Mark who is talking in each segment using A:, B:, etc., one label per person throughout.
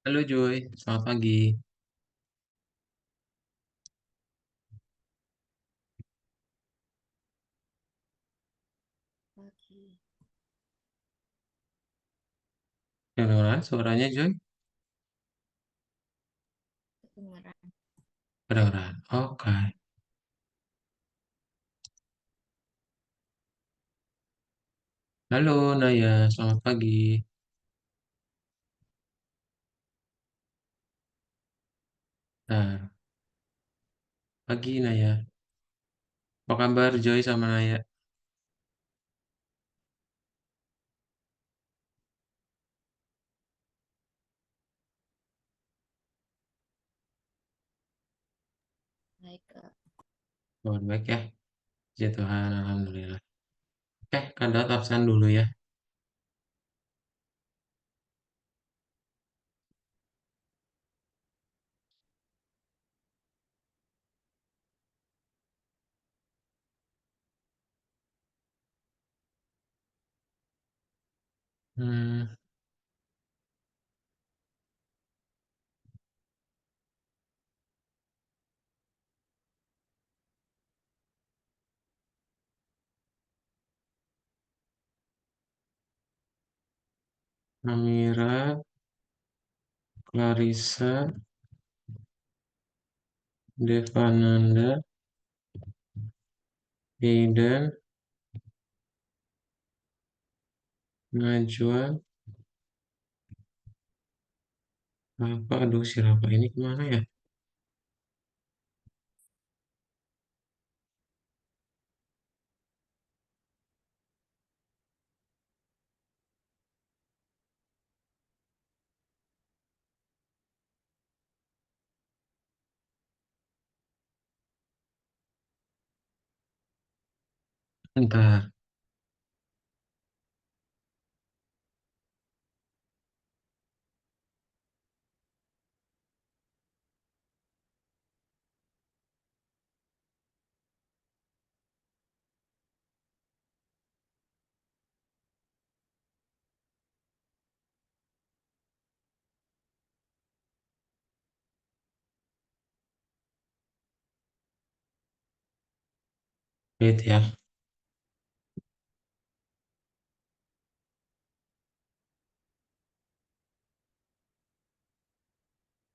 A: Halo Joy, selamat pagi.
B: Pagi,
A: Kedengeran suaranya Joy?
B: kedengeran.
A: Kedengeran. Oke. Halo Naya, selamat pagi. Nah, pagi Naya. Apa kabar Joy sama Naya?
B: Baik, Kak.
A: Kabar baik ya? Puji Tuhan, Alhamdulillah. Oke, Kak absen dulu ya. Hmm, Amira, Clarissa, Devananda, Aiden, Najwa, apa? Aduh, si Rafa ini kemana ya? Bentar, wait ya.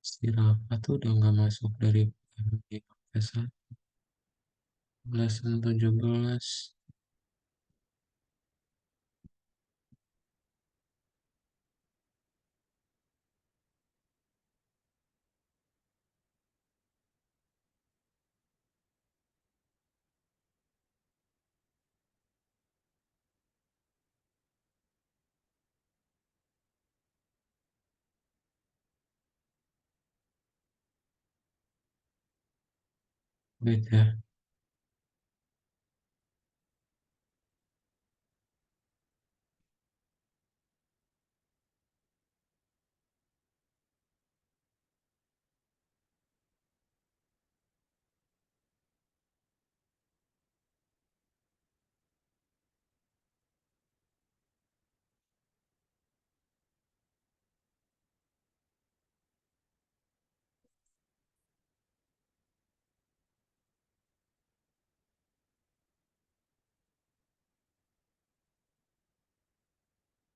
A: Si Rafa tuh udah nggak masuk dari PMG 17. Wait ya.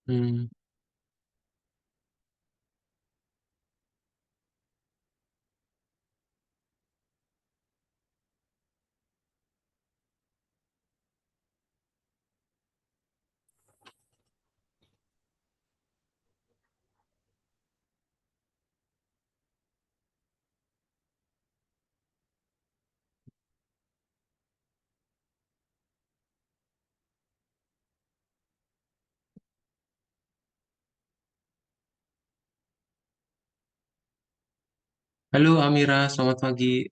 A: Hmm. Halo Amira, selamat pagi.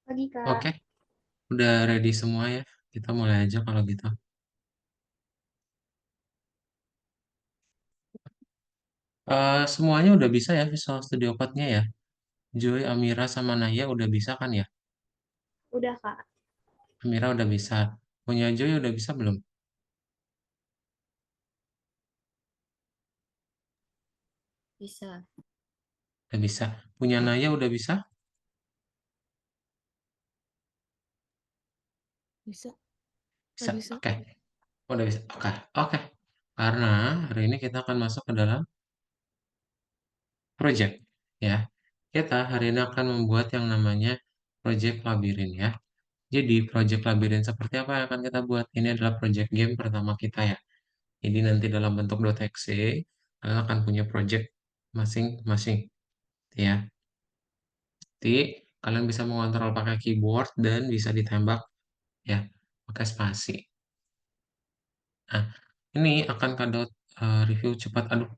B: Pagi,
A: Oke,
B: Kak.
A: udah ready semua ya. Kita mulai aja kalau gitu. Semuanya udah bisa ya Visual Studio Code-nya ya. Joy, Amira, sama Naya udah bisa kan ya?
B: Udah, Kak.
A: Amira udah bisa. Punya Joy udah bisa belum?
B: Bisa.
A: Udah bisa. Punya Naya udah bisa?
B: Bisa.
A: Bisa.
B: Nggak bisa.
A: Oke. Udah bisa. Oke. Oke. Karena hari ini kita akan masuk ke dalam project ya. Kita hari ini akan membuat yang namanya project labirin ya. Jadi project labirin seperti apa yang akan kita buat? Ini adalah project game pertama kita ya. Jadi nanti dalam bentuk .exe kalian akan punya project masing-masing ya. Jadi kalian bisa mengontrol pakai keyboard dan bisa ditembak ya pakai spasi. Nah, ini akan Kadot review cepat. Aduh,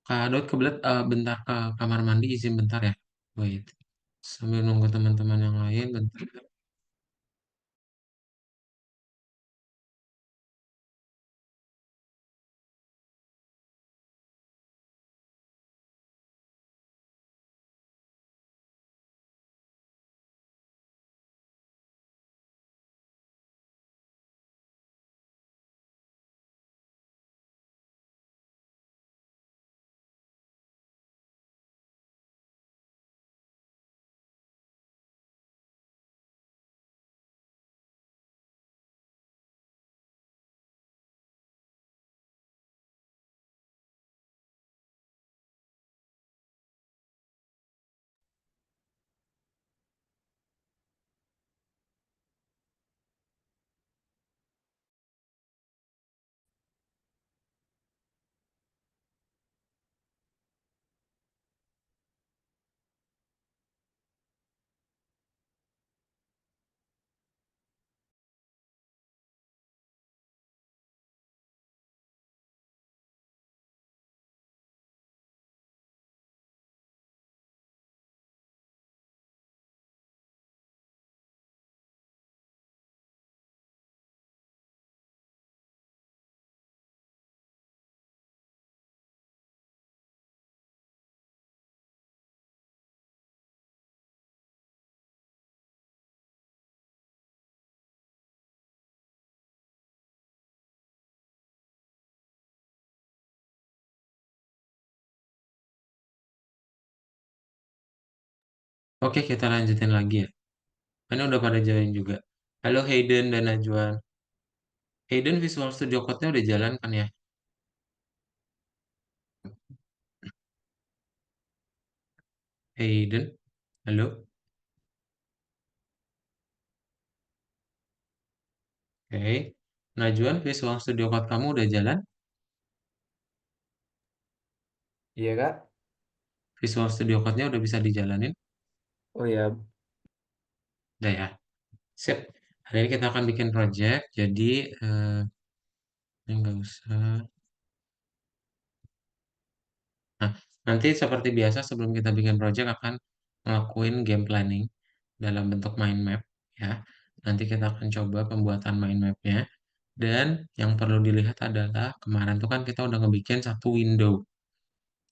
A: Kadot kebelet bentar ke kamar mandi izin bentar ya. Wait. Sambil nunggu teman-teman yang lain bentar. Oke, kita lanjutin lagi ya. Ini udah pada join juga. Halo Hayden dan Najwan. Hayden Visual Studio Code-nya udah jalan kan ya? Hayden, halo. Oke. Najwan Visual Studio Code kamu udah jalan?
C: Iya kak.
A: Visual Studio Code-nya udah bisa dijalanin?
C: Oh ya,
A: Udah ya. Sip. Hari ini kita akan bikin project. Jadi, ini nggak usah. Nah, nanti seperti biasa sebelum kita bikin project akan ngelakuin game planning dalam bentuk mind map ya. Nanti kita akan coba pembuatan mind mapnya. Dan yang perlu dilihat adalah kemarin tuh kan kita udah ngebikin satu window.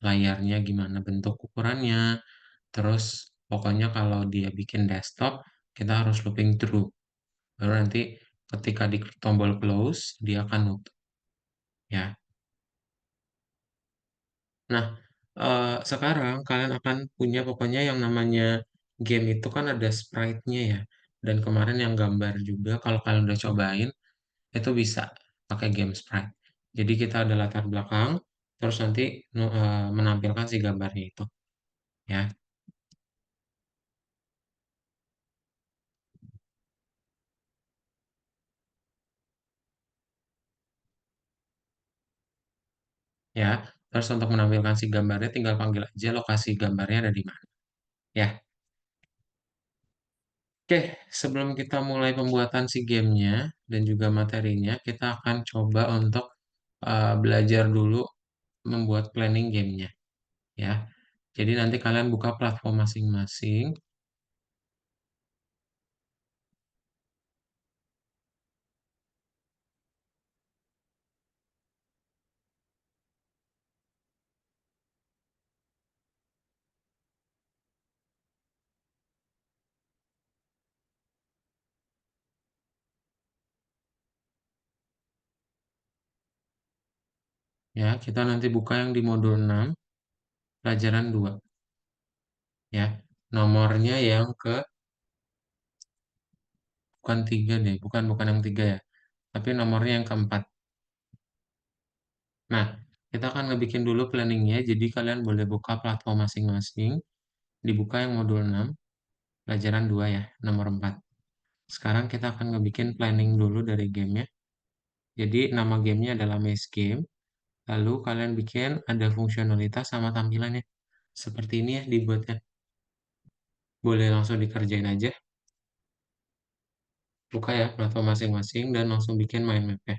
A: Layarnya gimana bentuk ukurannya. Terus pokoknya kalau dia bikin desktop, kita harus looping through. Baru nanti ketika di tombol close, dia akan nutup ya. Nah, sekarang kalian akan punya pokoknya yang namanya game itu kan ada sprite-nya ya. Dan kemarin yang gambar juga kalau kalian udah cobain itu bisa pakai game sprite. Jadi kita ada latar belakang, terus nanti menampilkan si gambarnya itu ya. Ya, terus untuk menampilkan si gambarnya tinggal panggil aja lokasi gambarnya ada di mana. Ya, oke. Sebelum kita mulai pembuatan si gamenya dan juga materinya, kita akan coba untuk belajar dulu membuat planning gamenya ya. Jadi nanti kalian buka platform masing-masing ya. Kita nanti buka yang di modul 6 pelajaran 2. ya. Nomornya yang ke bukan tiga deh, bukan bukan yang tiga ya, tapi nomornya yang keempat. Nah, kita akan ngebikin dulu planningnya, jadi kalian boleh buka platform masing-masing, dibuka yang modul 6, pelajaran 2 ya, nomor 4. Sekarang kita akan ngebikin planning dulu dari gamenya. Jadi nama gamenya adalah Maze Game, lalu kalian bikin ada fungsionalitas sama tampilannya. Seperti ini ya dibuatnya. Boleh langsung dikerjain aja, buka ya platform masing-masing dan langsung bikin mind map-nya.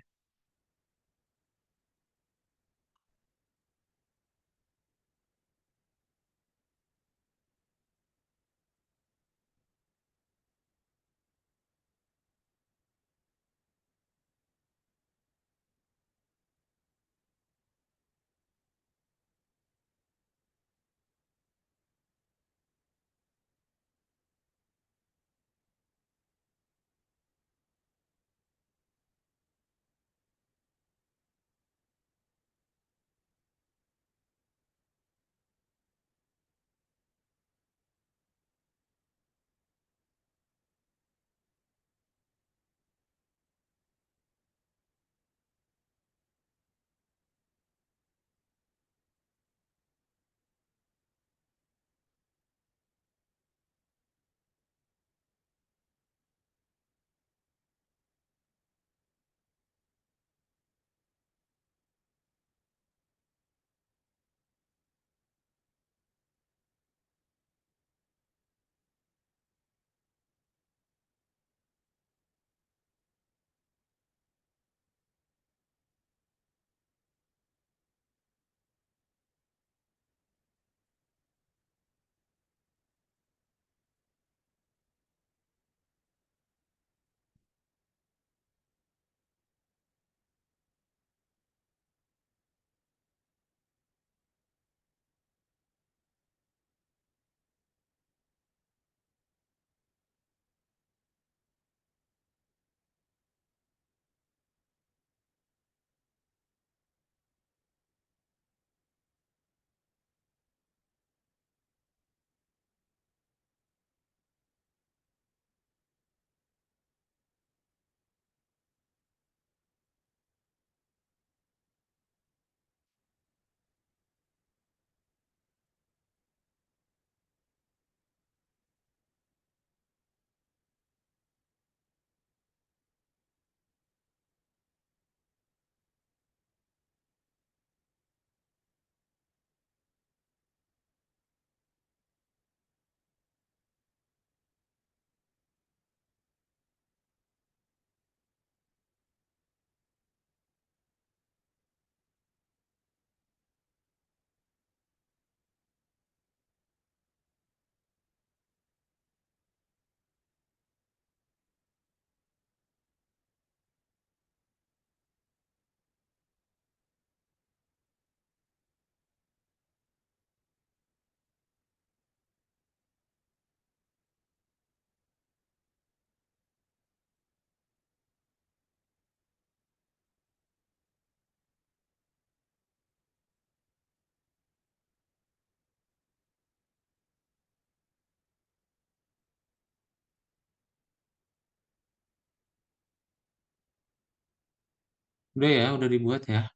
A: Udah ya, udah dibuat ya.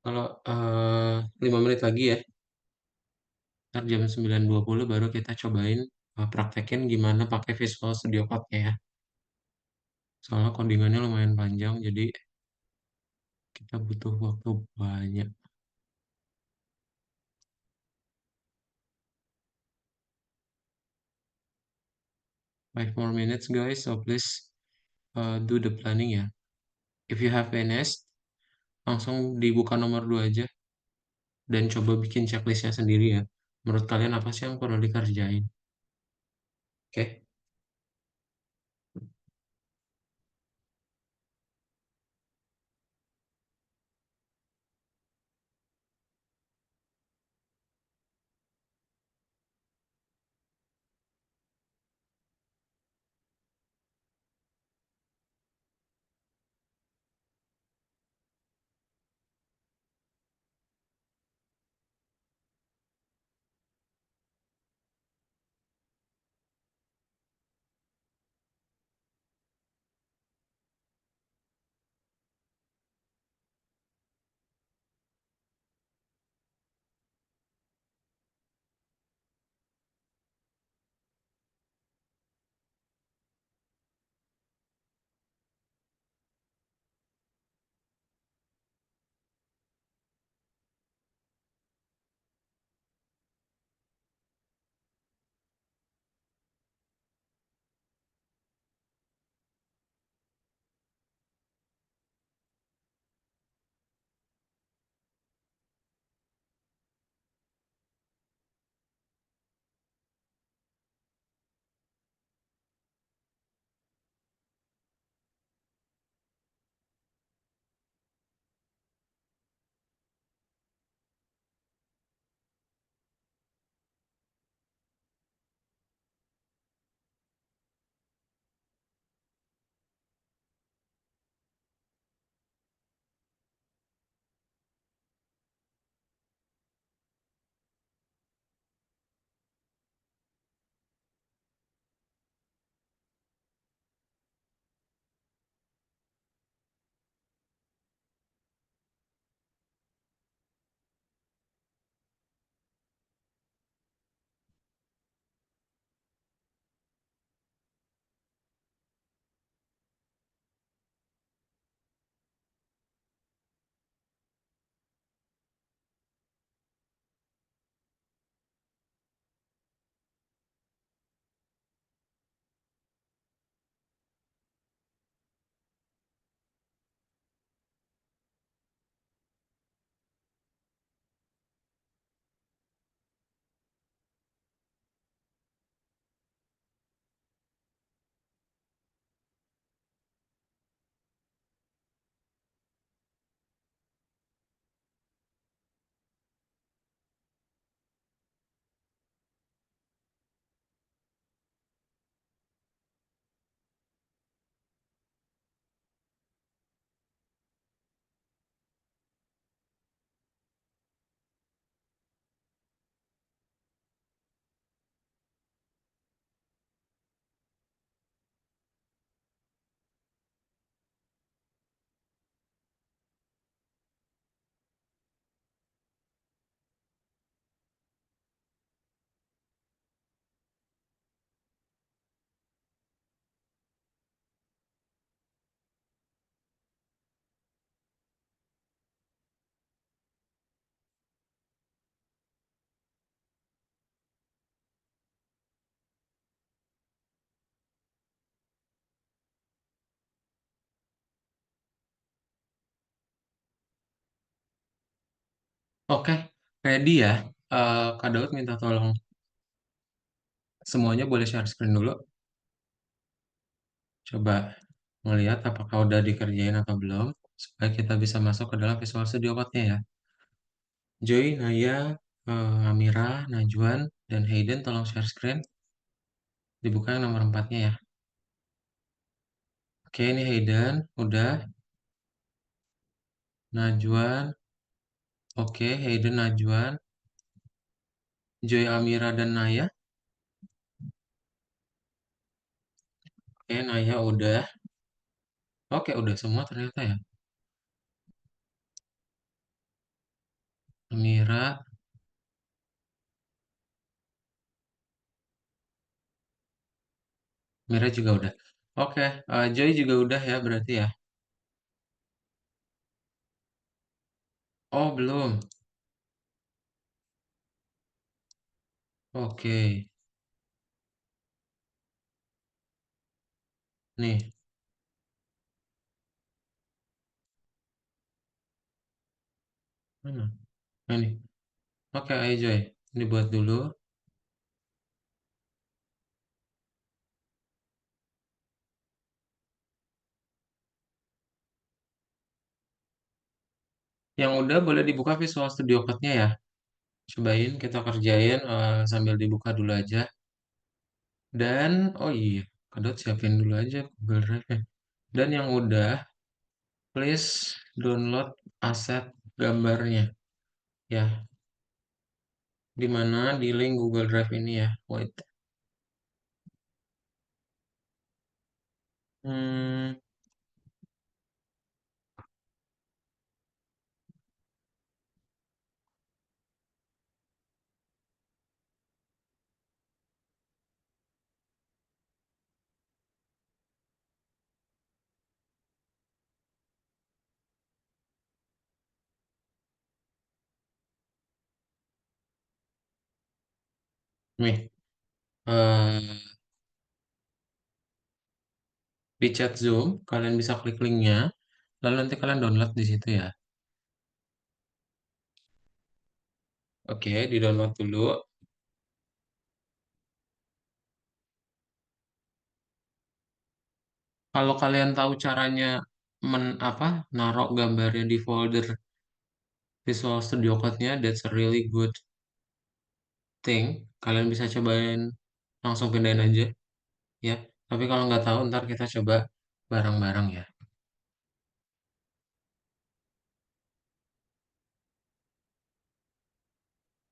A: Kalau 5 menit lagi ya, ntar jam 9.20 baru kita cobain praktekin gimana pakai Visual Studio Code-nya ya. Soalnya codingannya lumayan panjang, jadi kita butuh waktu banyak. 5 more minutes guys, so please do the planning ya. If you have finished, langsung dibuka nomor 2 aja dan coba bikin checklistnya sendiri ya. Menurut kalian apa sih yang perlu dikerjain? Oke, Oke, ready ya. Kak Daud minta tolong semuanya boleh share screen dulu. Coba melihat apakah udah dikerjain atau belum, supaya kita bisa masuk ke dalam Visual Studio Code-nya ya. Joy, Naya, Amira, Najwan, dan Hayden tolong share screen. Dibuka yang nomor 4-nya ya. Oke, ini Hayden, udah. Najwan, oke, Hayden, Najwan, Joy, Amira, dan Naya. Oke, Naya udah. Oke, udah semua ternyata ya. Amira, Amira juga udah. Oke, Joy juga udah ya berarti ya. Oh, belum. Oke, nih, mana? Nah, ini. Oke, ayo Joy. Ini buat dulu. Yang udah boleh dibuka Visual Studio Code-nya ya. Cobain kita kerjain sambil dibuka dulu aja. Dan, oh iya, kedot siapin dulu aja Google Drive-nya. Dan yang udah, please download aset gambarnya. Ya, di mana di link Google Drive ini ya. Wait. Hmm, nih, eh, di chat Zoom, kalian bisa klik linknya, lalu nanti kalian download di situ ya. Oke, di-download dulu. Kalau kalian tahu caranya naruh gambarnya di folder Visual Studio Code-nya, that's a really good thing. Kalian bisa cobain langsung pindahin aja ya. Tapi kalau nggak tahu, ntar kita coba bareng-bareng ya.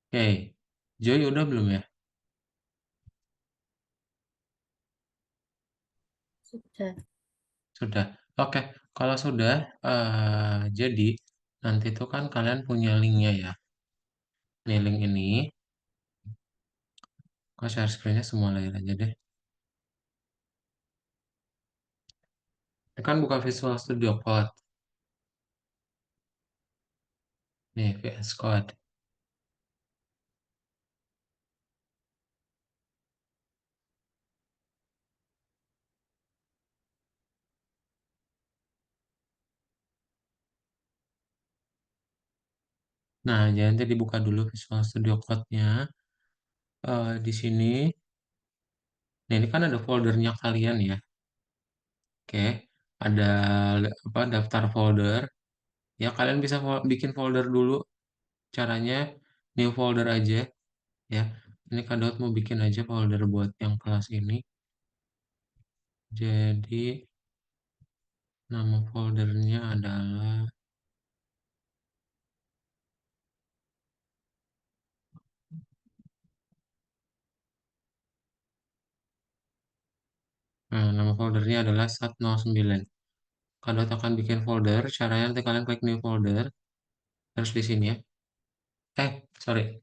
A: Oke, Joy udah belum ya?
B: Sudah.
A: Sudah. Oke, kalau sudah, jadi nanti tuh kan kalian punya linknya ya. Nih link ini, kok share screen-nya semua layar aja deh. Ini kan buka Visual Studio Code. Nih, VS Code. Nah, jadi nanti dibuka dulu Visual Studio Code-nya. Di sini, nah ini kan ada foldernya kalian ya. Oke, ada apa daftar folder. Ya, kalian bisa bikin folder dulu. Caranya new folder aja ya. Ini Kadot mau bikin aja folder buat yang kelas ini. Jadi nama foldernya adalah nama foldernya adalah Sat09. Kadot akan bikin folder. Caranya nanti kalian klik new folder. Terus di sini ya. Sorry.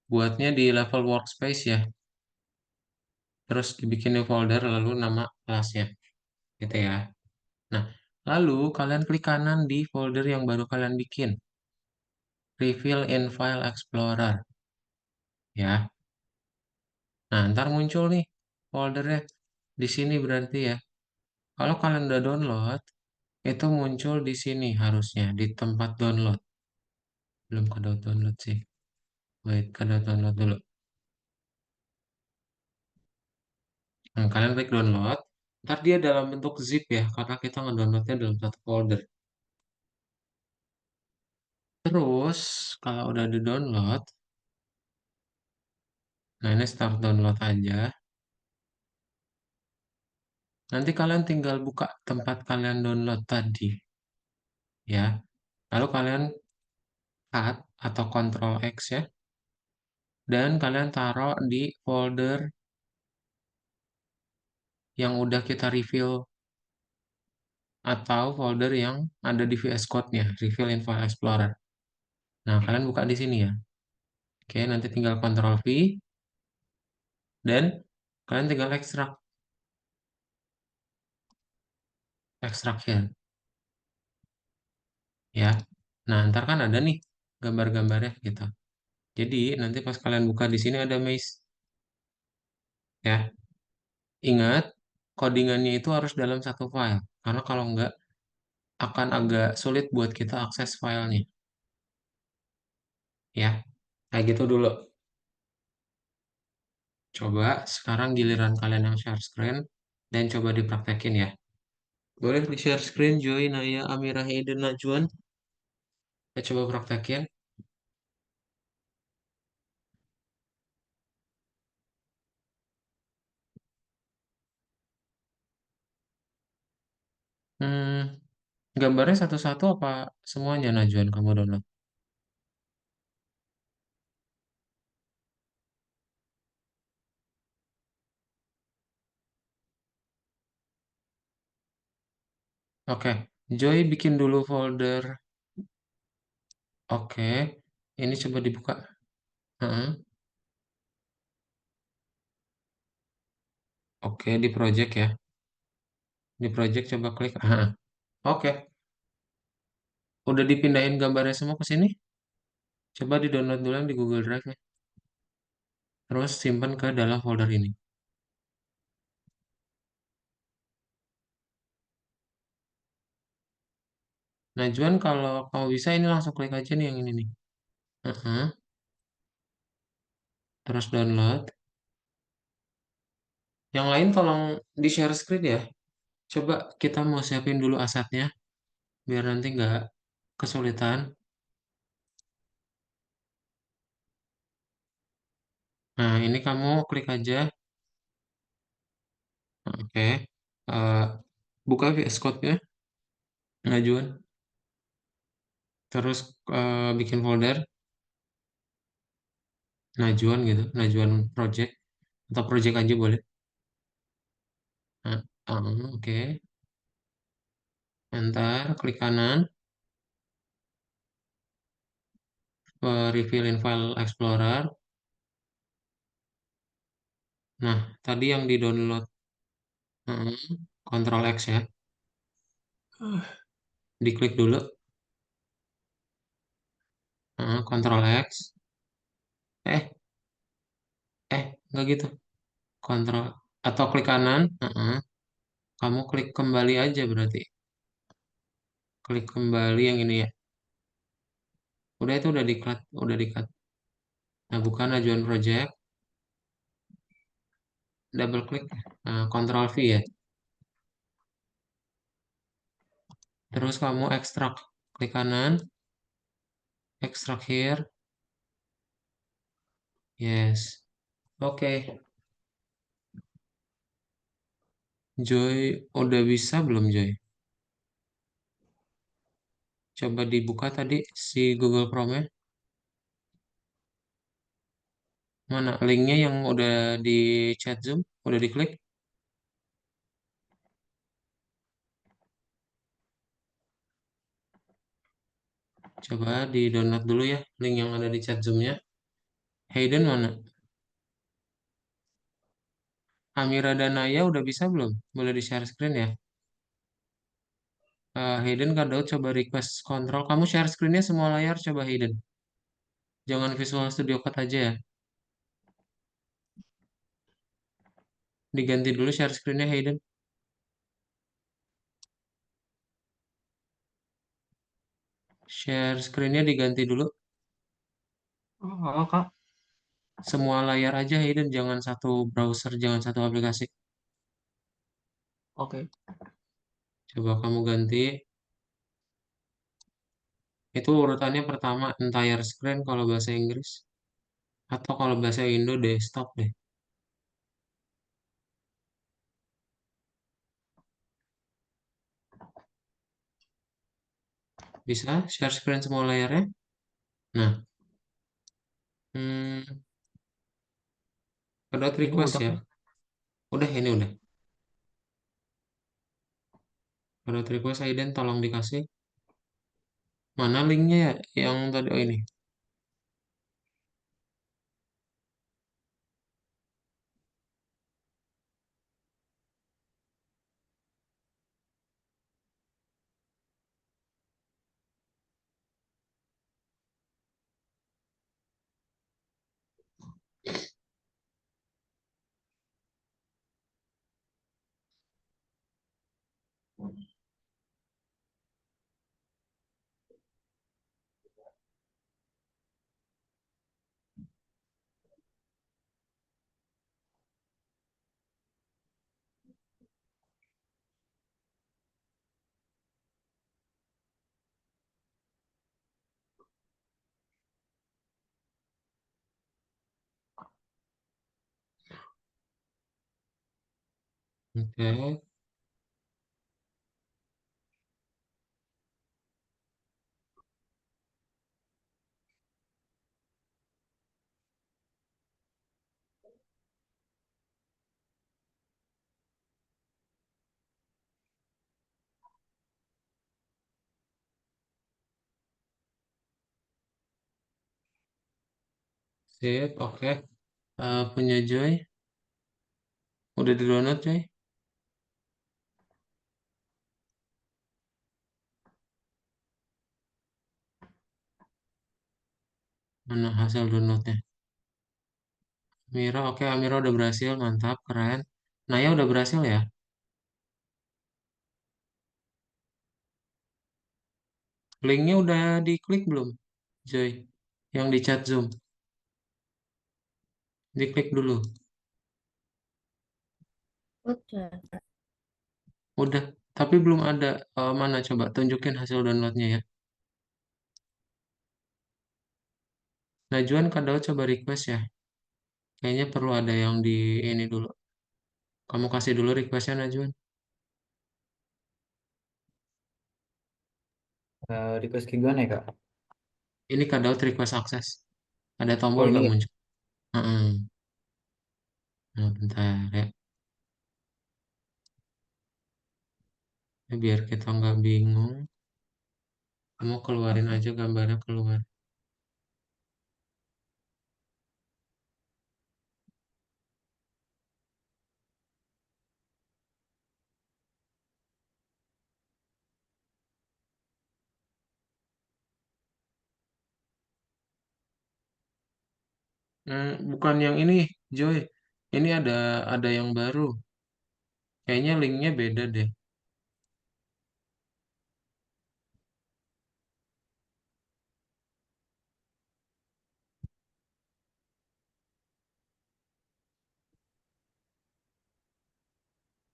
A: Buatnya di level workspace ya. Terus dibikin new folder lalu nama kelasnya. Gitu ya. Nah, lalu kalian klik kanan di folder yang baru kalian bikin. Reveal in File Explorer. Ya. Nah, ntar muncul nih foldernya. Di sini berarti ya. Kalau kalian udah download, itu muncul di sini harusnya, di tempat download. Belum ke download sih. Wait, ke download dulu. Nah, kalian klik download. Ntar dia dalam bentuk zip ya, karena kita ngedownloadnya dalam satu folder. Terus, kalau udah di-download, nah ini start download aja. Nanti kalian tinggal buka tempat kalian download tadi, ya. Lalu kalian cut atau Ctrl X ya, dan kalian taruh di folder yang udah kita refill atau folder yang ada di VS Code-nya, refill in File Explorer. Nah, kalian buka di sini ya. Oke, nanti tinggal Ctrl V dan kalian tinggal ekstrak here ya. Nah, ntar kan ada nih gambar-gambarnya gitu. Jadi, nanti pas kalian buka di sini ada maze ya. Ingat, codingannya itu harus dalam satu file. Karena kalau enggak, akan agak sulit buat kita akses filenya. Ya, kayak gitu dulu. Coba sekarang giliran kalian yang share screen dan coba dipraktekin ya. Boleh di share screen, Joy, Naya, Amira, Hayden, Najwan. Kita coba praktekin. Hmm, gambarnya satu-satu apa semuanya, Najwan, kamu download? Oke, Joy bikin dulu folder. Oke, ini coba dibuka. Heeh. Oke, di project ya. Di project coba klik. Heeh. Oke, udah dipindahin gambarnya semua ke sini. Coba di-download dulu yang di Google Drive ya. Terus simpan ke dalam folder ini. Najwan, kalau kamu bisa ini langsung klik aja nih yang ini nih. Heeh. Terus download. Yang lain tolong di share screen ya. Coba kita mau siapin dulu asetnya. Biar nanti nggak kesulitan. Nah, ini kamu klik aja. Oke. Eh, buka VS Code-nya. Najwan. Terus bikin folder. Najwan gitu. Najwan Project. Atau Project aja boleh. Nah, oke. Enter. Klik kanan. Refill in File Explorer. Nah, tadi yang di-download. Ctrl X ya. Diklik dulu. Ctrl X. Eh, nggak gitu. Ctrl atau klik kanan. Kamu klik kembali aja berarti. Klik kembali yang ini ya. Udah itu udah di-cut, udah di-cut. Nah, bukan ajuan project. Double klik. Nah, Ctrl V ya. Terus kamu ekstrak. Klik kanan. Ekstrak here. Yes. Oke. Joy, udah bisa belum Joy? Coba dibuka tadi si Google Chrome-nya. Mana linknya yang udah di chat Zoom? Udah diklik? Coba di-download dulu ya link yang ada di chat Zoom-nya. Hayden mana? Amira dan Naya udah bisa belum? Boleh di-share screen ya? Hayden Kak coba request control. Kamu share screen-nya semua layar coba Hayden. Jangan Visual Studio Code aja ya. Diganti dulu share screen-nya Hayden. Share screen-nya diganti dulu.
C: Oh, Kak.
A: Semua layar aja hidden, jangan satu browser, jangan satu aplikasi.
C: Oke.
A: Coba kamu ganti. Itu urutannya pertama entire screen kalau bahasa Inggris. Atau kalau bahasa Indo desktop deh. Bisa share screen semua layarnya. Nah, hmm, ada
C: Ini
A: request
C: udah,
A: ya.
C: Kak.
A: Udah, ini udah. Ada request Aiden tolong dikasih. Mana linknya ya? Yang tadi, oh ini. Oke, sip, oke. Punya Joy, udah di download Joy? Mana hasil downloadnya? Mira, oke, Amira udah berhasil, mantap, keren. Naya udah berhasil ya? Linknya udah diklik belum, Joy? Yang di chat Zoom, diklik dulu.
B: Udah.
A: Udah, tapi belum ada. Mana coba tunjukin hasil downloadnya ya. Najwan Kadao coba request ya. Kayaknya perlu ada yang di ini dulu. Kamu kasih dulu requestnya Najwan.
C: Request ke gimana ya, Kak?
A: Ini Kadao request access. Ada
C: Oh,
A: tombol nggak
C: ini.
A: muncul? Heeh. Nah, bentar ya. Biar kita nggak bingung. Kamu keluarin aja gambarnya keluar. Bukan yang ini, Joy. Ini ada yang baru. Kayaknya linknya beda deh.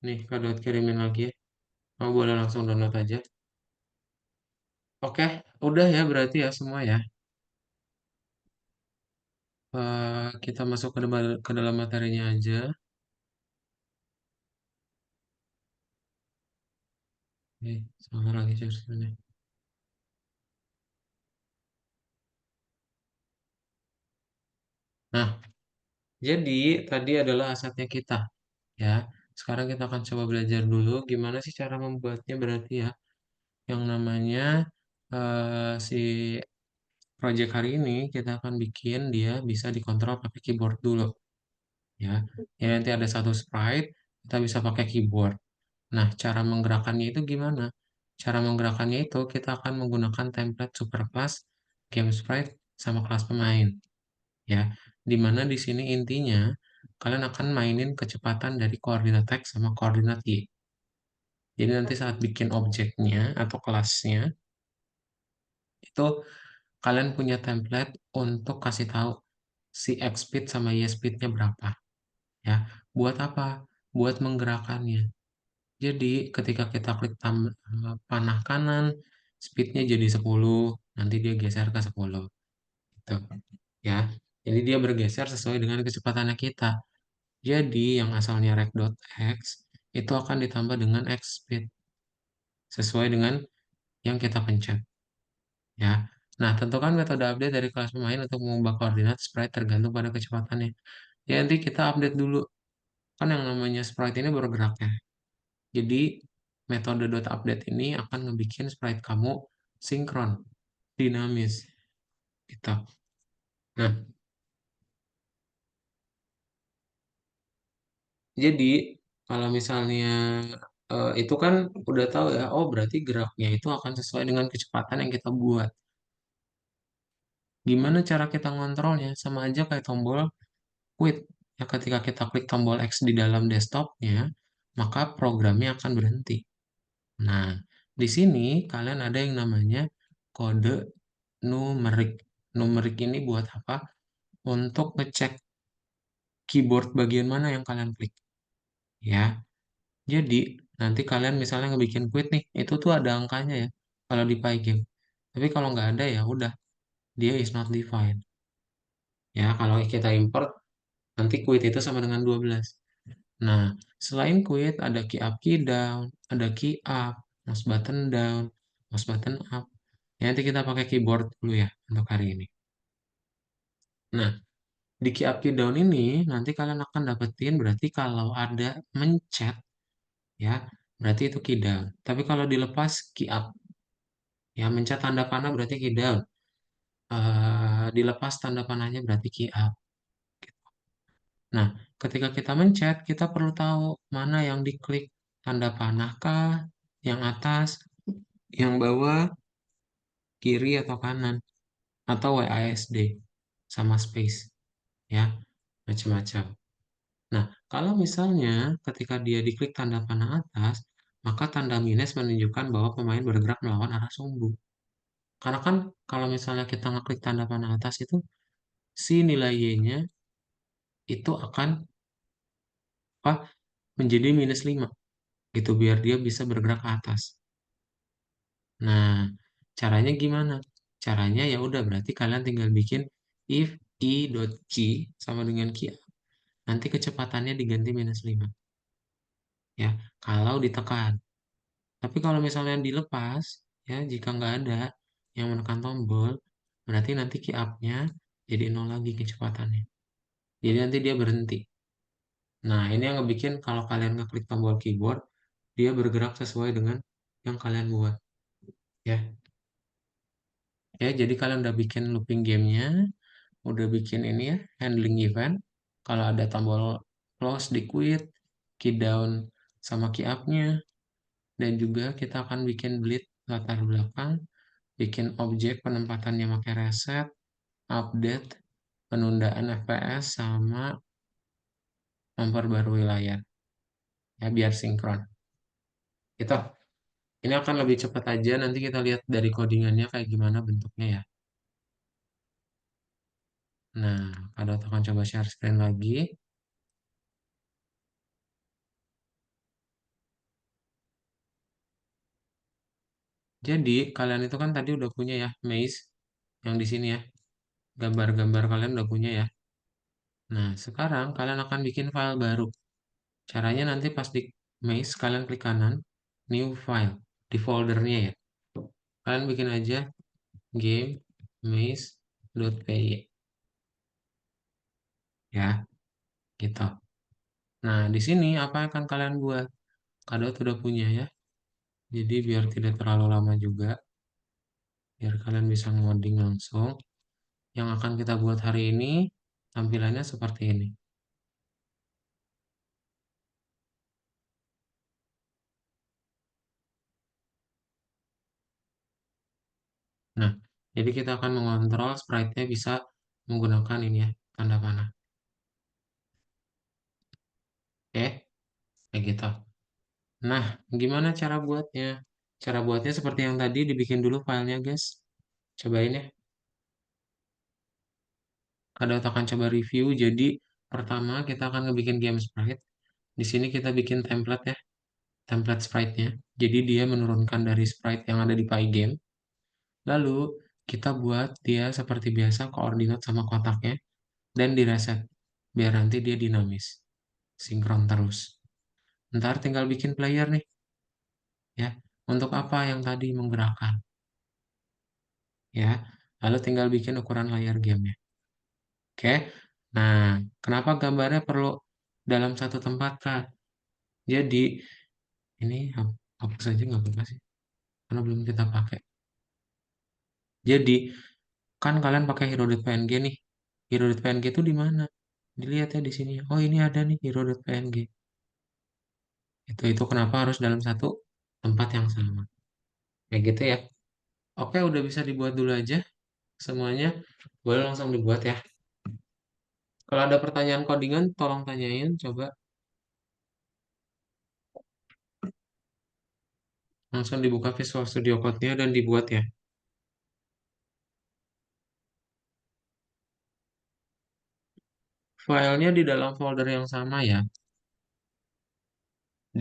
A: Nih, Kadao kirimin lagi ya. Kamu boleh langsung download aja. Oke, udah ya berarti ya semua ya. Kita masuk ke dalam materinya aja. Sama lagi share. Nah, jadi tadi adalah asetnya kita, ya. Sekarang kita akan coba belajar dulu gimana sih cara membuatnya berarti ya. Yang namanya si project hari ini kita akan bikin dia bisa dikontrol pakai keyboard dulu, ya. Ya nanti ada satu sprite, kita bisa pakai keyboard. Nah, cara menggerakkannya itu gimana? Cara menggerakkannya itu kita akan menggunakan template superclass, game sprite, sama kelas pemain, ya. Dimana di sini intinya kalian akan mainin kecepatan dari koordinat X sama koordinat Y. Jadi nanti saat bikin objeknya atau kelasnya itu kalian punya template untuk kasih tahu si X speed sama Y speednya berapa ya. Buat apa? Buat menggerakkannya. Jadi ketika kita klik panah kanan, speednya jadi 10, nanti dia geser ke 10 gitu ya. Jadi dia bergeser sesuai dengan kecepatannya kita. Jadi yang asalnya rec.x itu akan ditambah dengan x speed sesuai dengan yang kita pencet ya. Nah, tentukan metode update dari kelas pemain untuk mengubah koordinat sprite tergantung pada kecepatannya. Ya, nanti kita update dulu. Kan yang namanya sprite ini bergerak ya. Jadi, metode .update ini akan ngebikin sprite kamu sinkron, dinamis. Gitu. Nah, jadi kalau misalnya itu kan udah tahu ya, oh berarti geraknya itu akan sesuai dengan kecepatan yang kita buat. Gimana cara kita ngontrolnya? Sama aja kayak tombol quit. Ya, ketika kita klik tombol X di dalam desktopnya, maka programnya akan berhenti. Nah, di sini kalian ada yang namanya kode numerik. Numerik ini buat apa? Untuk ngecek keyboard bagian mana yang kalian klik. Ya, jadi nanti kalian misalnya ngebikin quit nih, itu tuh ada angkanya ya kalau di Pygame. Tapi kalau nggak ada ya udah, dia is not defined. Ya, kalau kita import nanti quit itu sama dengan 12. Nah, selain quit ada key up key down, ada key up, mouse button down, mouse button up. Ya, nanti kita pakai keyboard dulu ya untuk hari ini. Nah, di key up key down ini nanti kalian akan dapetin berarti kalau ada mencet ya, berarti itu key down. Tapi kalau dilepas key up. Ya, mencet tanda panah berarti key down. Dilepas tanda panahnya berarti key up. Nah, ketika kita mencet, kita perlu tahu mana yang diklik. Tanda panah kah, yang atas, yang bawah, kiri atau kanan, atau WASD, sama space, ya, macam-macam. Nah, kalau misalnya ketika dia diklik tanda panah atas, maka tanda minus menunjukkan bahwa pemain bergerak melawan arah sumbu. Karena kan kalau misalnya kita ngeklik tanda panah atas itu, si nilai Y-nya itu akan apa, menjadi -5 gitu biar dia bisa bergerak ke atas. Nah, caranya gimana? Caranya ya udah berarti kalian tinggal bikin if i.g sama dengan key up. Nanti kecepatannya diganti -5 ya kalau ditekan. Tapi kalau misalnya dilepas ya jika nggak ada yang menekan tombol berarti nanti key up-nya jadi 0 lagi kecepatannya. Jadi nanti dia berhenti. Nah, ini yang ngebikin kalau kalian ngeklik tombol keyboard dia bergerak sesuai dengan yang kalian buat ya. Ya, jadi kalian udah bikin looping gamenya, udah bikin ini ya, handling event. Kalau ada tombol close di quit, key down sama key up-nya, dan juga kita akan bikin bleed latar belakang, bikin objek penempatannya pakai reset, update, penundaan FPS, sama memperbarui layar. Ya, biar sinkron. Gitu. Ini akan lebih cepat aja, nanti kita lihat dari codingannya kayak gimana bentuknya ya. Nah, pada akan coba share screen lagi. Jadi kalian itu kan tadi udah punya ya maze yang di sini ya. Gambar-gambar kalian udah punya ya. Nah, sekarang kalian akan bikin file baru. Caranya nanti pas di maze kalian klik kanan, new file di foldernya ya. Kalian bikin aja game maze.py ya, gitu. Nah, di sini apa yang akan kalian buat? Kadot udah punya ya. Jadi biar tidak terlalu lama juga, biar kalian bisa ngoding langsung. Yang akan kita buat hari ini tampilannya seperti ini. Nah, jadi kita akan mengontrol sprite-nya bisa menggunakan ini ya, tanda panah. Oke, kayak gitu. Nah, gimana cara buatnya? Cara buatnya seperti yang tadi, dibikin dulu filenya, guys. Cobain ya. Kadot akan coba review. Jadi pertama kita akan ngebikin game sprite. Di sini kita bikin template ya, template sprite-nya. Jadi dia menurunkan dari sprite yang ada di Pygame. Lalu kita buat dia seperti biasa koordinat sama kotaknya dan direset biar nanti dia dinamis, sinkron terus. Ntar tinggal bikin player nih ya. Untuk apa yang tadi menggerakkan ya. Lalu tinggal bikin ukuran layar gamenya. Oke. Nah, kenapa gambarnya perlu dalam satu tempat, Kak? Jadi, ini hapus saja nggak apa-apa sih, karena belum kita pakai. Jadi, kan kalian pakai hero.png nih. Hero.png itu di mana? Dilihat ya di sini. Oh, ini ada nih hero.png. Itu kenapa harus dalam satu tempat yang sama. Kayak gitu ya. Oke, udah bisa dibuat dulu aja semuanya. Boleh langsung dibuat ya. Kalau ada pertanyaan codingan, tolong tanyain. Coba langsung dibuka Visual Studio Code-nya dan dibuat ya. Filenya di dalam folder yang sama ya,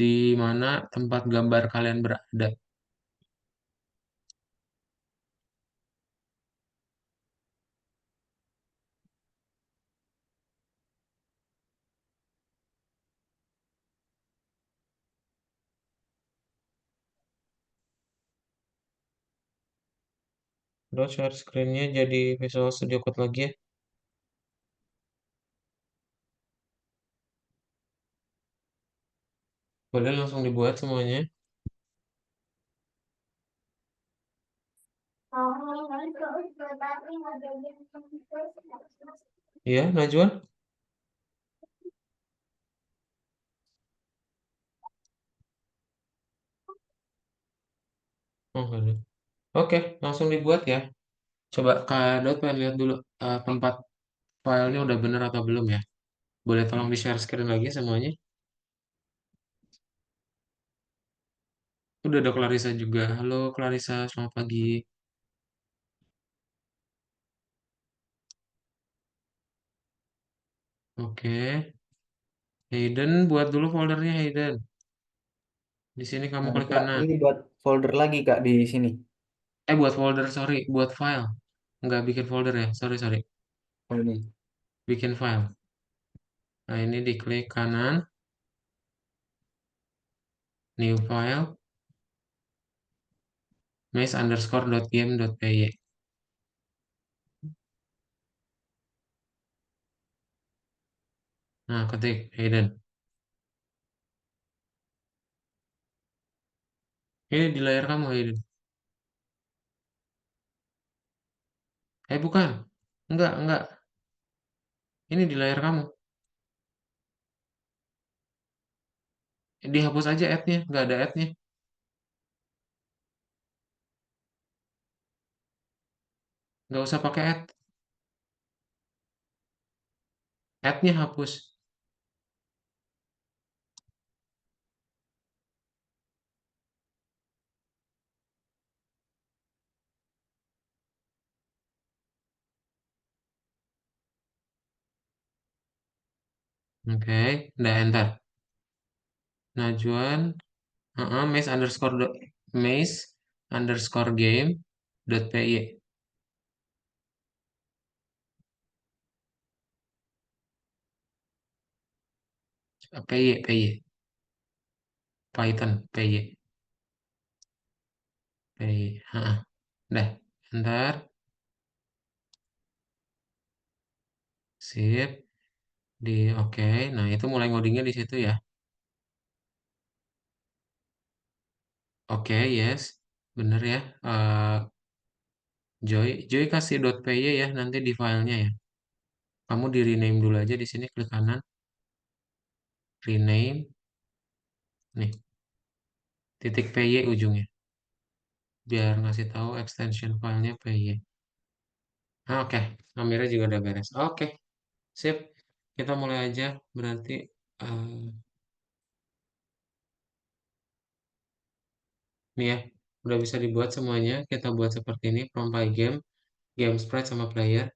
A: di mana tempat gambar kalian berada. Terus share screen-nya jadi Visual Studio Code lagi ya. Boleh langsung dibuat semuanya. Iya, Najwa? Oh, nggak ada. Oke, langsung dibuat ya. Coba Kak Dot pengen lihat dulu tempat filenya udah bener atau belum ya. Boleh tolong di-share screen lagi semuanya. Udah ada Clarissa juga. Halo Clarissa, selamat pagi. Oke. Hayden, buat dulu foldernya Hayden. Di sini kamu
C: Nah,
A: klik
C: Kak,
A: kanan.
C: ini buat folder lagi Kak di sini.
A: Buat folder, sorry. Buat file. Nggak bikin folder ya. Sorry, sorry.
C: Oh, ini.
A: Bikin file. Nah, ini diklik kanan. New file. mesh_game.py. Nah, ketik Hayden. Ini di layar kamu Hayden. Bukan. Enggak. Ini di layar kamu. Dihapus aja ad-nya. Nggak ada ad-nya. Nggak usah pakai ad. Ad-nya hapus. Oke. Udah enter. Najwan. Mesh_game.py. PY. Python. PY. PY. Udah. Enter. Sip. Oke. Nah, itu mulai ngodingnya di situ ya. Oke, yes. Bener ya. Joy kasih .py ya nanti di filenya ya. Kamu di rename dulu aja di sini, klik kanan, rename, nih, titik .py ujungnya. Biar ngasih tahu extension filenya .py. Oke, Amirnya juga udah beres. Oke, sip. Kita mulai aja berarti. eh, Nih ya, udah bisa dibuat semuanya. Kita buat seperti ini, from Pygame, game sprite sama player.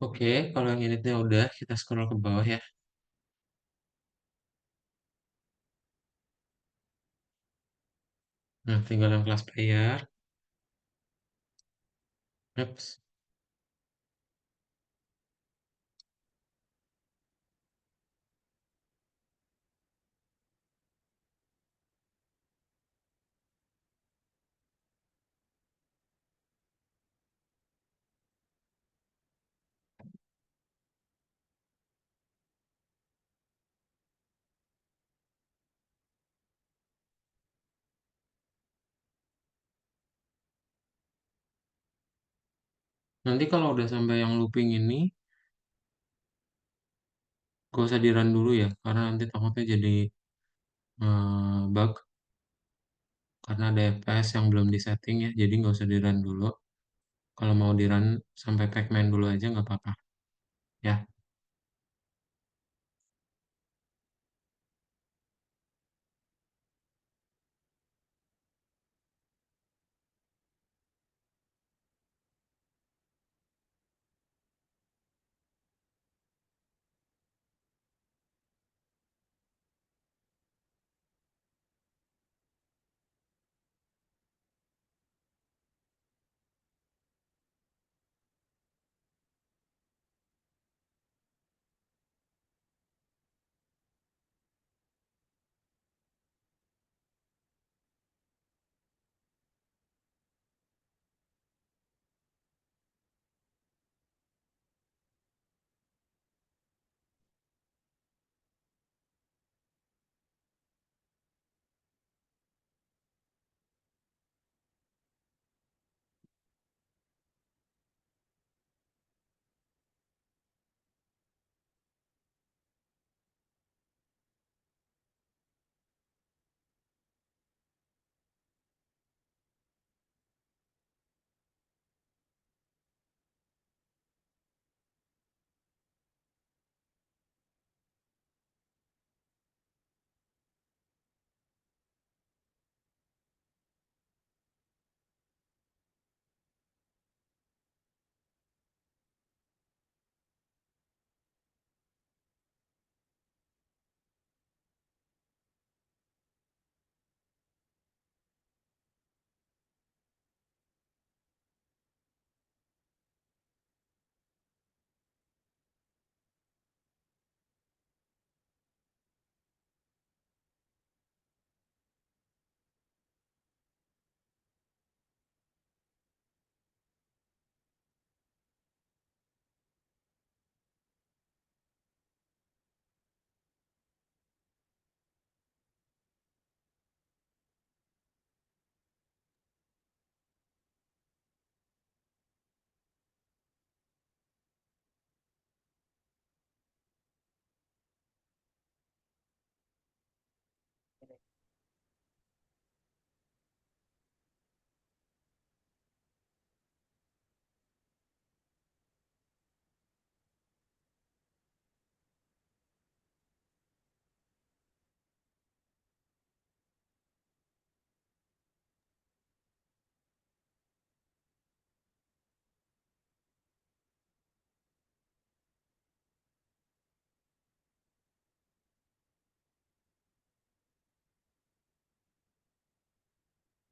A: Oke, kalau yang unitnya udah, kita scroll ke bawah ya. Nah, tinggal yang kelas player. Ups. Nanti kalau udah sampai yang looping ini, gak usah di-run dulu ya, karena nanti takutnya jadi bug, karena ada FPS yang belum disetting ya, jadi nggak usah di-run dulu. Kalau mau di-run sampai Pacman dulu aja nggak apa-apa ya.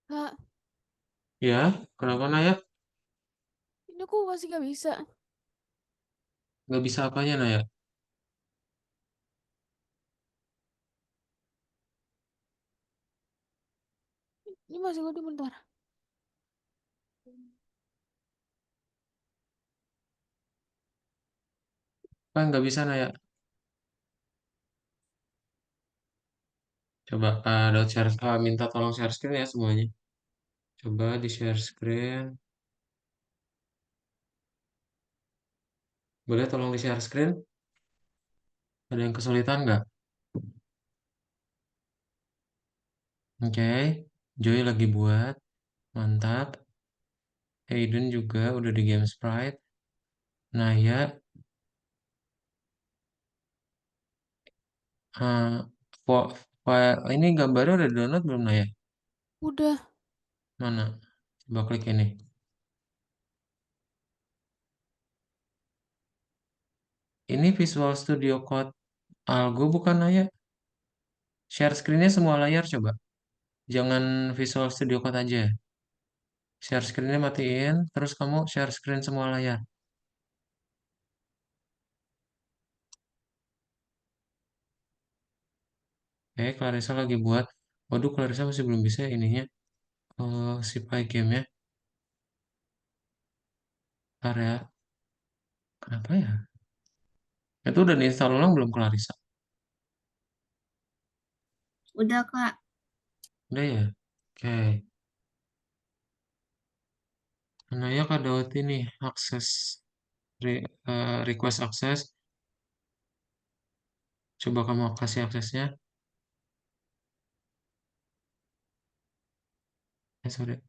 D: Kak,
A: Ya, kenapa Naya?
D: ini aku masih gak bisa.
A: Nggak bisa apanya Naya?
D: Ini masih loading bentar.
A: Apa yang nggak bisa Naya? Coba minta tolong share screen ya semuanya. Coba di share screen. Boleh tolong di share screen? Ada yang kesulitan nggak? Oke, Joy lagi buat. Mantap. Hayden juga udah di Game Sprite. Naya, eh, ini gambarnya udah download belum Naya?
D: Udah.
A: Mana? Coba klik ini. Ini Visual Studio Code Algo bukan Naya? Share screen-nya semua layar coba. Jangan Visual Studio Code aja. Share screen-nya matiin, terus kamu share screen semua layar. Oke, Clarissa lagi buat. Waduh, Clarissa masih belum bisa ininya. Si Pygame-nya. Bentar ya. Kenapa ya? Itu udah diinstal ulang belum Clarissa?
B: Udah, Kak.
A: Udah ya? Oke. Naya Kadawati nih, akses request akses. Coba kamu kasih aksesnya. Sorry.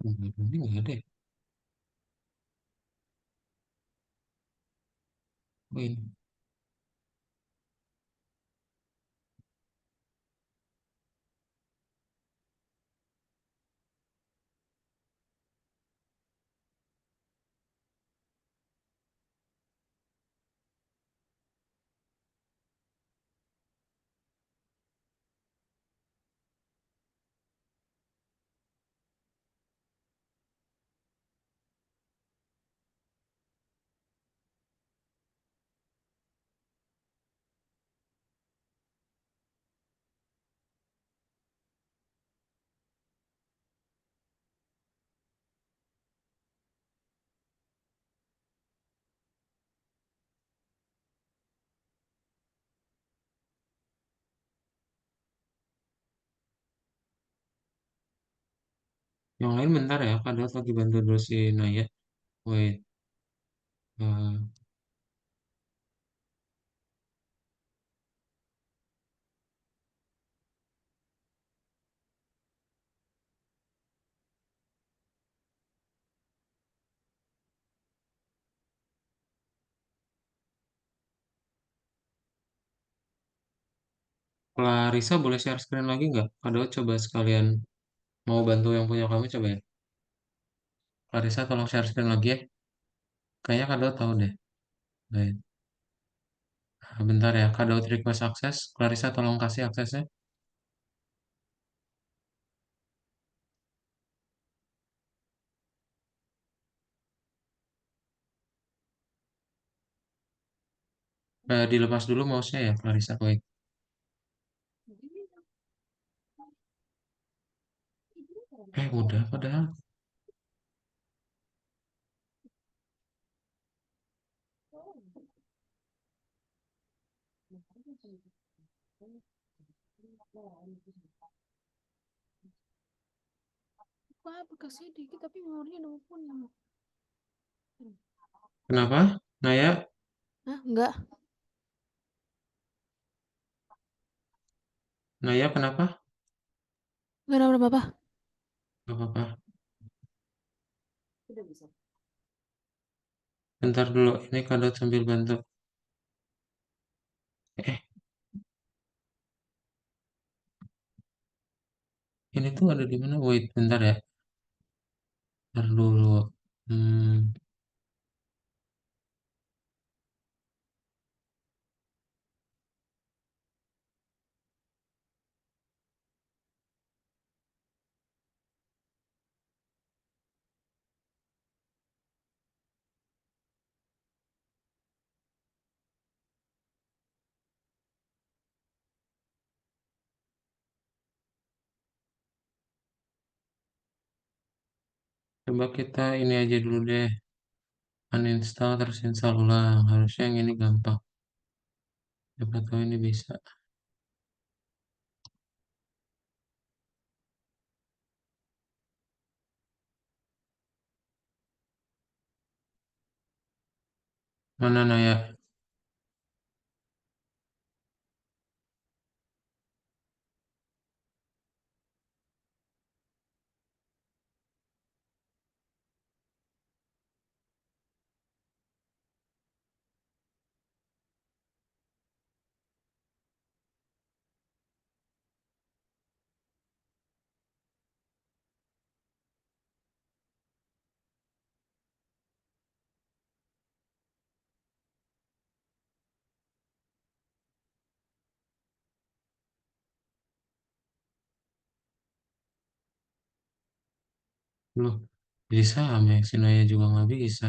A: Ini nggak ada ya? Oh, ini. Yang lain bentar ya, Kadawat lagi bantu dulu si Naya. Wait. eh, Clarissa boleh share screen lagi nggak? Kadawat coba sekalian mau bantu yang punya kamu coba ya. Clarissa tolong share screen lagi ya. Kayaknya Kadawat tahu deh. Wait. Bentar ya, Kadawat request akses. Clarissa tolong kasih aksesnya. Dilepas dulu mouse-nya ya, Clarissa. Wait. Udah padahal.
D: apa kasih dikit tapi memorinya udah mau punya.
A: Kenapa? Naya?
D: Hah, enggak.
A: Naya kenapa?
D: Enggak ada apa-apa.
A: Gak apa-apa. Bentar dulu, ini Kadot sambil bantu. Eh, ini tuh ada di mana? Wait, bentar ya. Bentar dulu. Hmm, coba kita ini aja dulu deh. Uninstall terus install ulang. Harusnya yang ini gampang. Siapa tahu ini bisa. Mana Naya? Loh, jadi sama ya. Si Naya juga nggak bisa.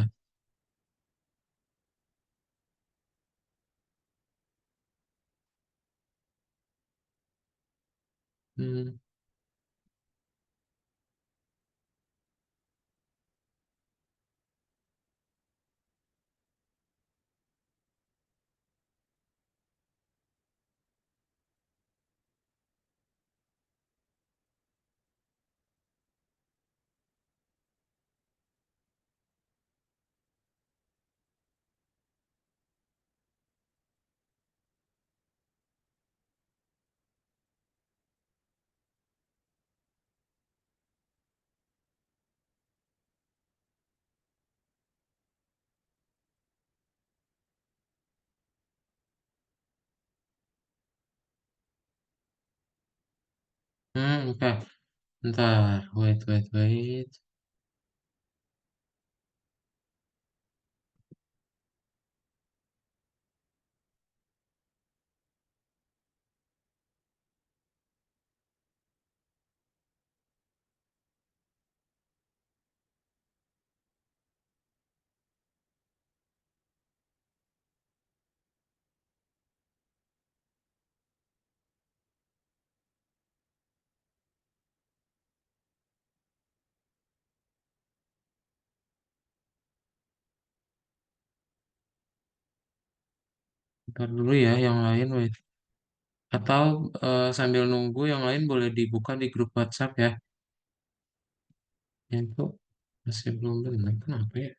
A: Hmm, oke. Bentar. Wait, wait, wait. Bentar dulu ya, yang lain wait. Atau sambil nunggu yang lain boleh dibuka di grup WhatsApp ya. Yang itu masih belum benar. Kenapa ya?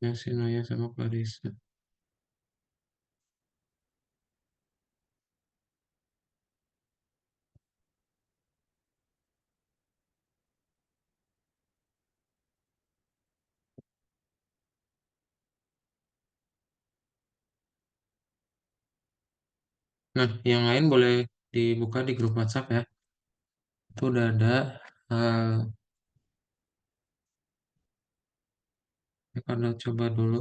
A: Yang si Naya sama Clarissa. Nah, yang lain boleh dibuka di grup WhatsApp ya. Itu udah ada. eh ya, kalau coba dulu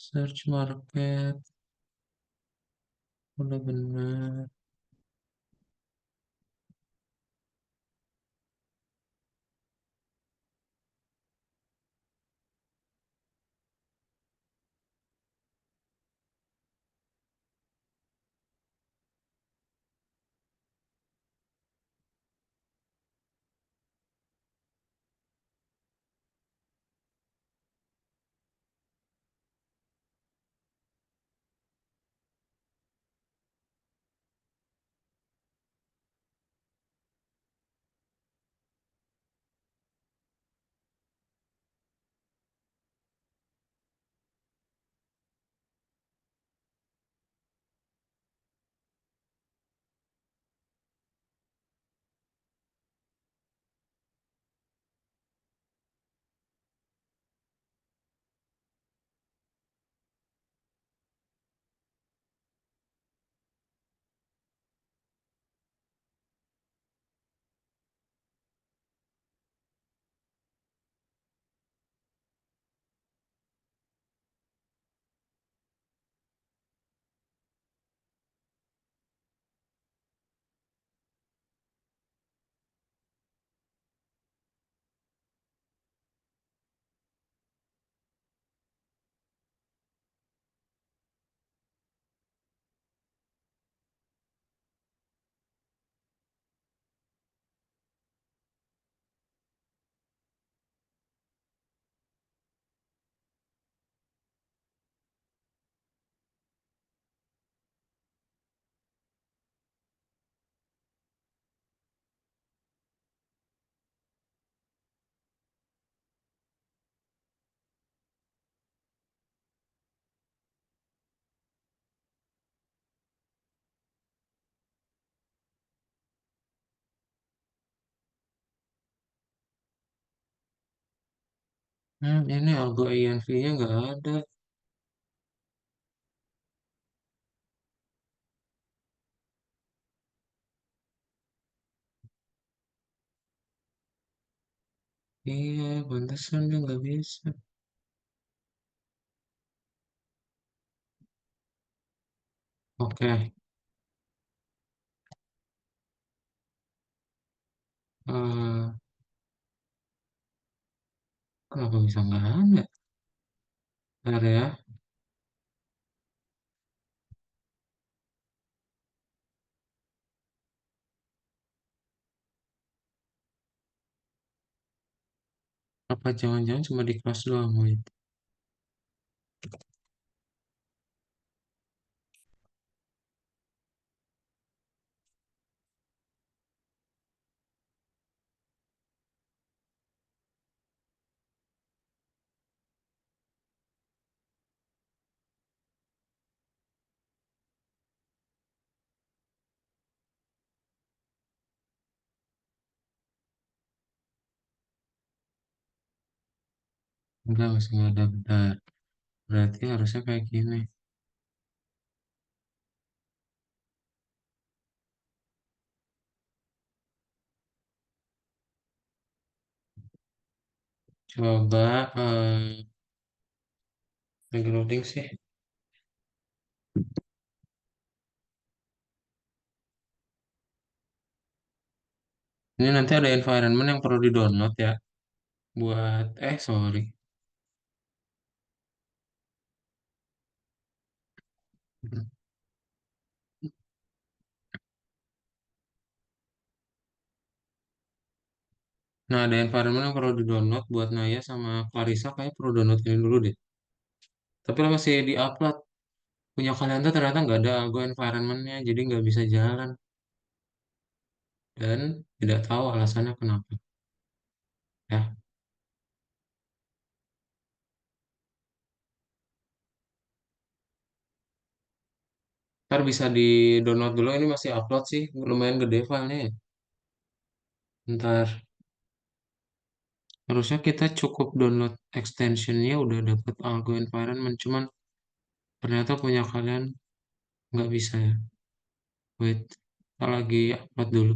A: search market. Udah benar. Ini algo INV-nya nggak ada. Iya, pantesan dia nggak bisa. Oke, eh kenapa bisa nggak ada? Bentar ya. Apa jangan-jangan cuma di kelas doang, Wait. Enggak, masih nggak ada. Bentar. Berarti harusnya kayak gini. Coba lagi loading sih. Ini nanti ada environment yang perlu di-download ya. Sorry. Nah, ada environment yang perlu di-download buat Naya sama Clarissa kayak perlu download ini dulu deh. Tapi lah masih di-upload. Punya kalian tuh ternyata nggak ada Algo environment-nya, jadi nggak bisa jalan. Dan tidak tahu alasannya kenapa. Ya, ntar bisa di-download dulu. Ini masih upload sih, lumayan gede filenya ya. Ntar, harusnya kita cukup download extensionnya udah dapet Algo environment. Cuman ternyata punya kalian nggak bisa ya. Wait, kita lagi upload dulu.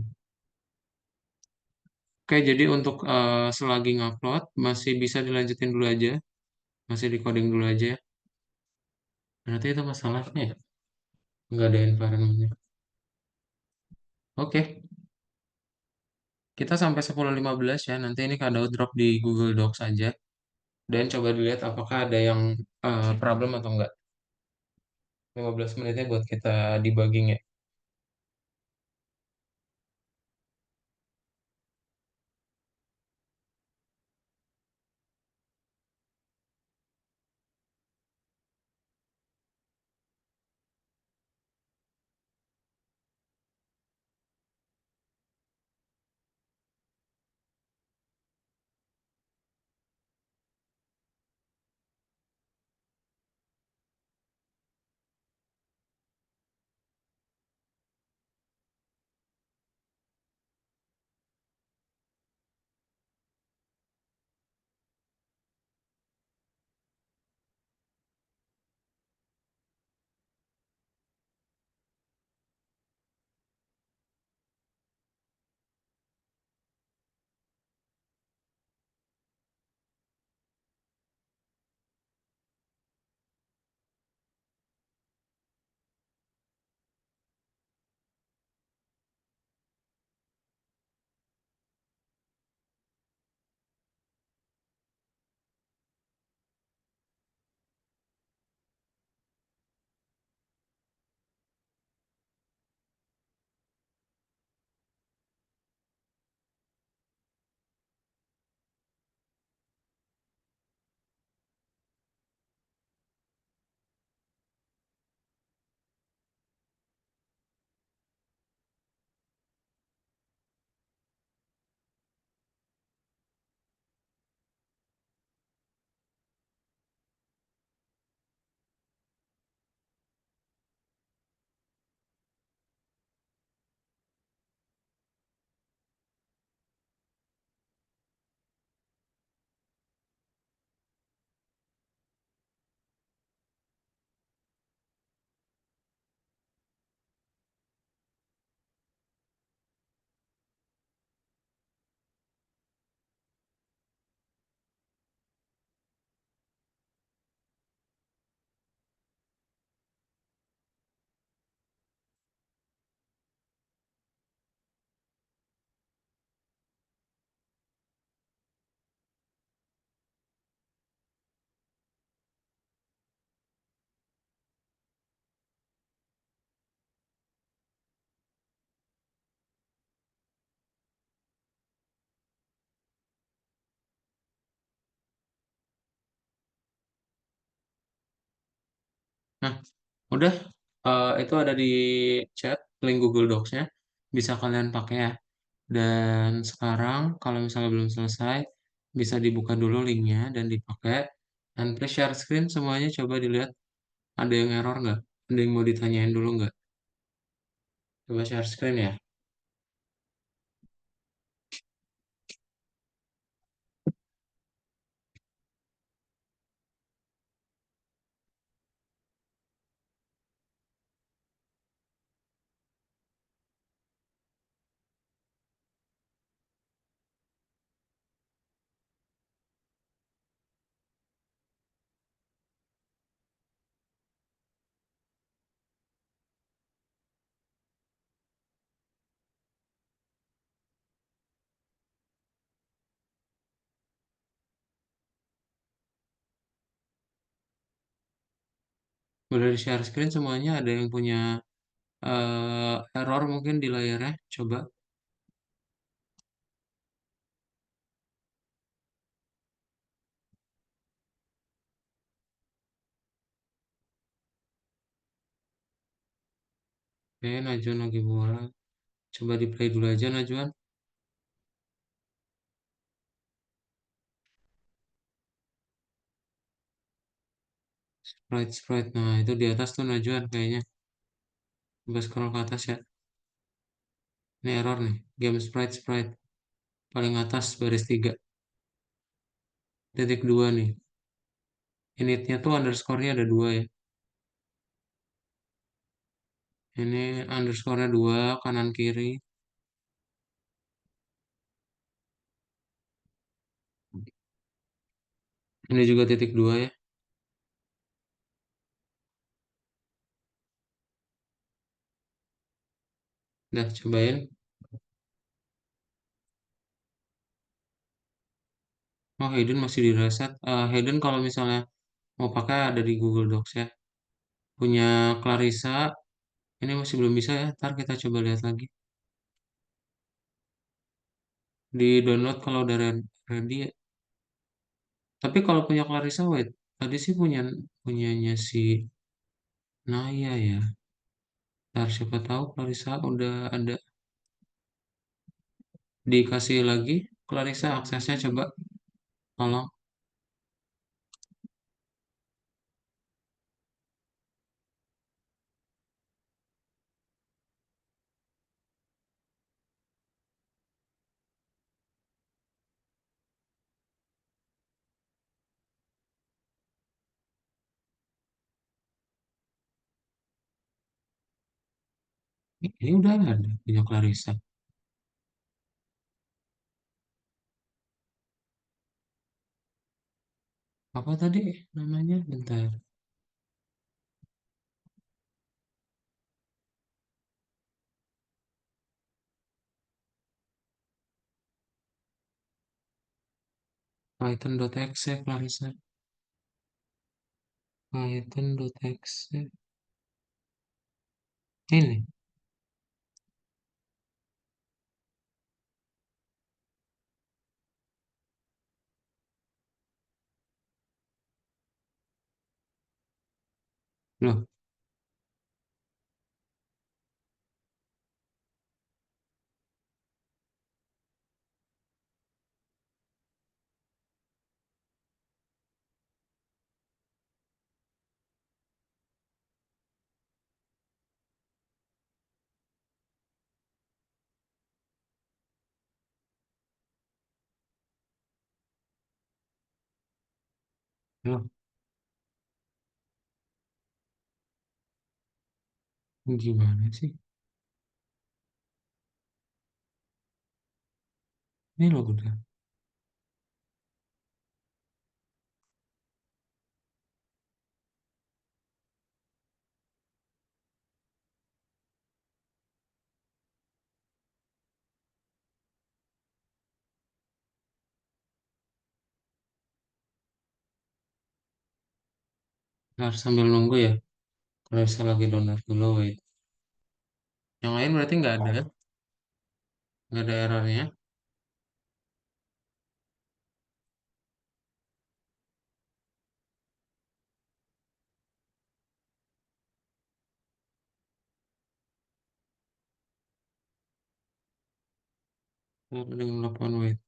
A: Oke, jadi untuk selagi ngupload masih bisa dilanjutin dulu aja, masih di coding dulu aja ya. Berarti itu masalahnya ya, nggak ada environment-nya. Oke, kita sampai 10.15 ya. Nanti ini Kak Daud drop di Google Docs aja. Dan coba dilihat apakah ada yang problem atau enggak. 15 menitnya buat kita debugging ya. Nah, udah itu ada di chat link Google Docs-nya, bisa kalian pakai ya. Dan sekarang kalau misalnya belum selesai, bisa dibuka dulu linknya dan dipakai. Dan please share screen semuanya, coba dilihat ada yang error nggak? Ada yang mau ditanyain dulu nggak? Coba share screen ya. Udah di share screen semuanya, ada yang punya error mungkin di layarnya, coba. Oke, Najwan lagi buat. Coba di play dulu aja Najwan. Sprite, Sprite. Nah, itu di atas tuh Najwan kayaknya. Coba scroll ke atas ya. Ini error nih. Game Sprite, Sprite. Paling atas baris 3. Titik 2 nih. Initnya tuh underscore-nya ada 2 ya. Ini underscore-nya 2 kanan kiri. Ini juga titik 2 ya. Udah, cobain. Oh, Hayden masih di reset. Hayden kalau misalnya mau pakai ada di Google Docs ya. Punya Clarissa. Ini masih belum bisa ya. Ntar kita coba lihat lagi. Di download kalau udah ready ya. Tapi kalau punya Clarissa, wait. Tadi sih punyanya si Naya ya. Ntar siapa tahu Clarissa udah ada. Dikasih lagi. Clarissa aksesnya coba. Tolong. Ini udah ada punya Clarissa. Apa tadi namanya? Bentar. Python.exe Clarissa. Python.exe. Ini. Loh. Loh. Gimana sih? Ini loh udah. Ntar sambil nunggu ya. Clarissa lagi download dulu. Wait. Yang lain berarti nggak ada. Nggak ada errornya. Dengan melakukan wait.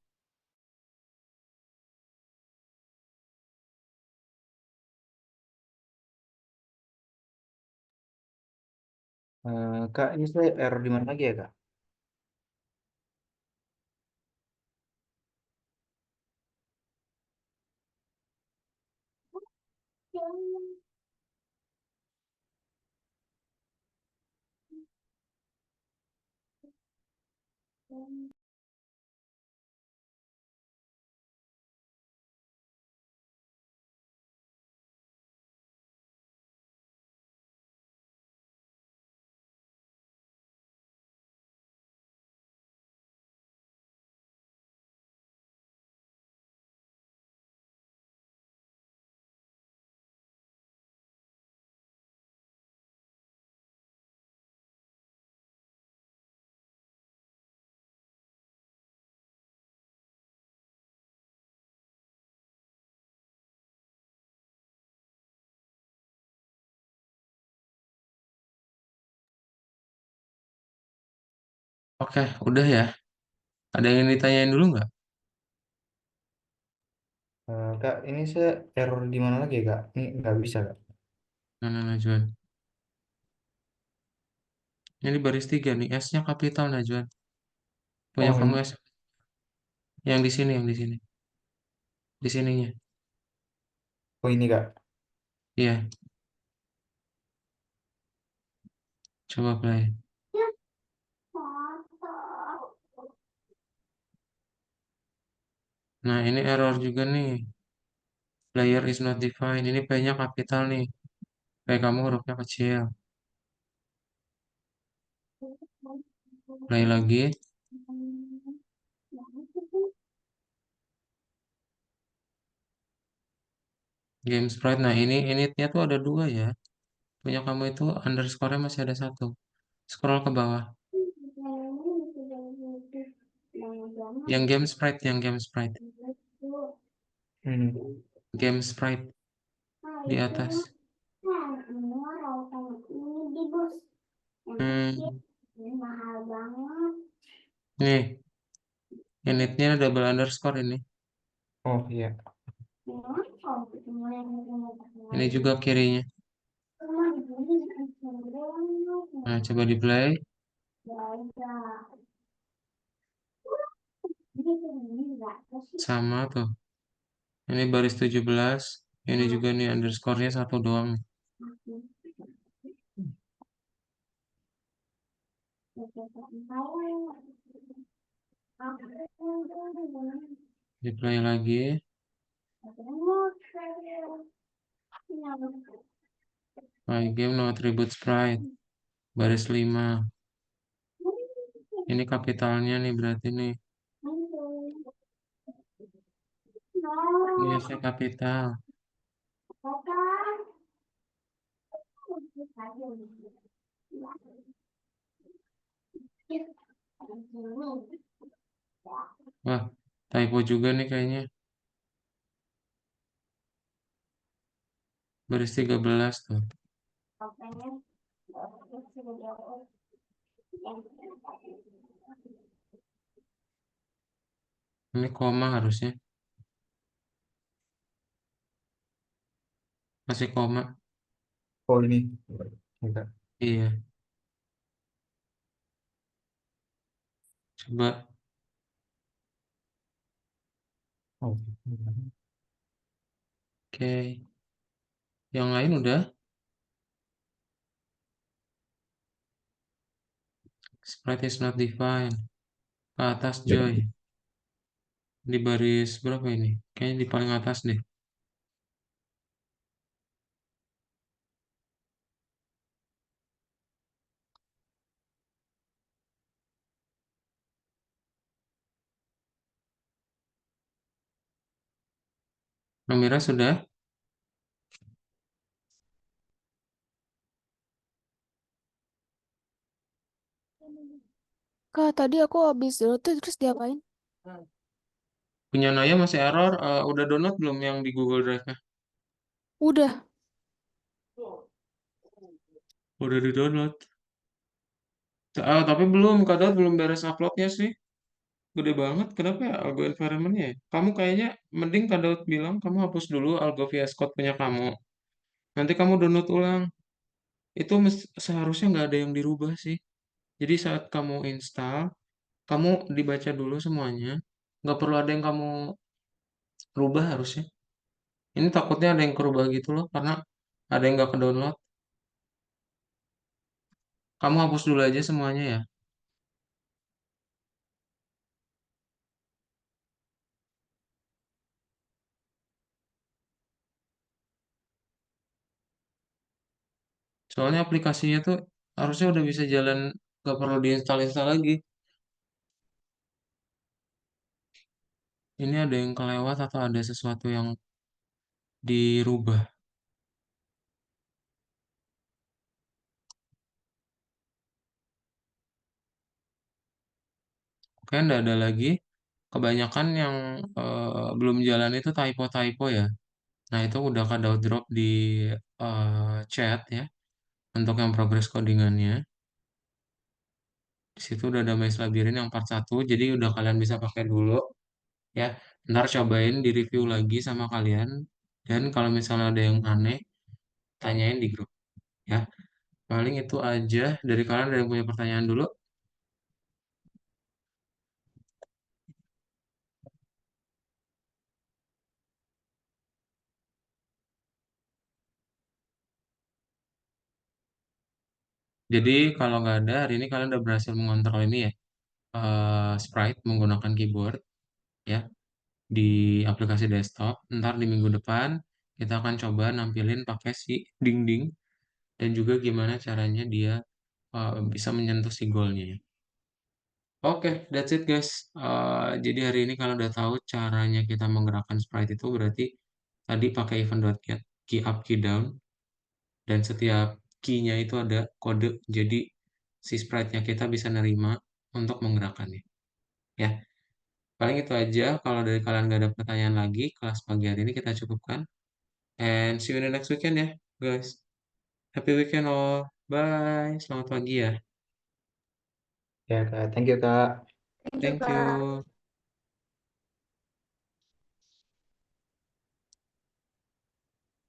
C: Kak, ini saya error di mana lagi ya, Kak?
A: Oke, udah ya. Ada yang ditanyain dulu nggak?
C: Kak, ini saya error di mana lagi ya, Kak? Ini nggak bisa, Kak.
A: Nah, Najwan. Ini baris 3 nih, S-nya kapital Najwan. Punya
C: Oh,
A: kamu
C: ini.
A: S yang di sini, yang di sini. Di sininya.
C: Oh, ini, Kak.
A: Iya, coba play. Nah, ini error juga nih. Player is not defined. Ini P-nya kapital nih. P kamu hurufnya kecil. Play lagi. Game sprite. Nah, ini initnya tuh ada dua ya. Punya kamu itu underscore-nya masih ada satu. Scroll ke bawah. Yang game sprite, yang game sprite.
C: Hmm.
A: Game sprite di atas. Hmm, nih, initnya double underscore ini.
C: Oh, iya.
A: Ini juga kirinya. Nah, coba di play. Sama tuh. Ini baris 17. Ini juga nih underscore-nya satu doang. Di play lagi. My game no attribute sprite. Baris 5. Ini kapitalnya nih berarti nih. Ini S-nya kapital. Wah, typo juga nih kayaknya. Baris 13 tuh. Ini koma harusnya. Masih koma.
C: Oh, ini. Ini, Kak.
A: Iya. Coba.
C: Oh.
A: Oke. Yang lain udah. Sprite is not defined. Ke atas Joy. Di baris berapa ini? Kayaknya di paling atas deh. Nomira sudah?
D: Kak, tadi aku habis download tuh, terus diapain?
A: Punya Naya masih error. Udah download belum yang di Google Drive-nya?
D: Udah.
A: Udah di-download. Tapi belum, kadang belum beres uploadnya sih. Gede banget. Kenapa ya algo environment-nya ya? Kamu kayaknya mending Kak Daud bilang kamu hapus dulu algo VS Code punya kamu. Nanti kamu download ulang. Itu seharusnya nggak ada yang dirubah sih. Jadi saat kamu install, kamu dibaca dulu semuanya. Nggak perlu ada yang kamu rubah harusnya. Ini takutnya ada yang kerubah gitu loh, karena ada yang nggak ke-download. Kamu hapus dulu aja semuanya ya. Soalnya aplikasinya tuh harusnya udah bisa jalan, nggak perlu diinstal-install lagi. Ini ada yang kelewat atau ada sesuatu yang dirubah. Oke, nggak ada lagi. Kebanyakan yang belum jalan itu typo-typo ya. Nah, itu udah Kak Daud drop di chat ya. Untuk yang progress codingannya. Di situ udah ada Maze Labyrinth yang part 1. Jadi udah kalian bisa pakai dulu. Ya, ntar cobain di review lagi sama kalian. Dan kalau misalnya ada yang aneh, tanyain di grup. Ya, paling itu aja. Dari kalian ada yang punya pertanyaan dulu? Jadi kalau nggak ada, hari ini kalian udah berhasil mengontrol ini ya. Sprite menggunakan keyboard ya di aplikasi desktop. Ntar di minggu depan kita akan coba nampilin pakai si dinding dan juga gimana caranya dia bisa menyentuh si goalnya ya. Oke, that's it guys. Jadi hari ini kalau udah tahu caranya kita menggerakkan sprite itu berarti tadi pakai event.get key up key down dan setiap key-nya itu ada kode jadi si sprite-nya kita bisa nerima untuk menggerakkannya. Ya, paling itu aja. Kalau dari kalian nggak ada pertanyaan lagi, kelas pagi hari ini kita cukupkan. And see you in the next weekend ya, guys. Happy weekend all. Bye. Selamat pagi ya.
C: Ya, Kak. Thank you, Kak.
B: Thank you,
A: Thank
B: Kak.
A: you.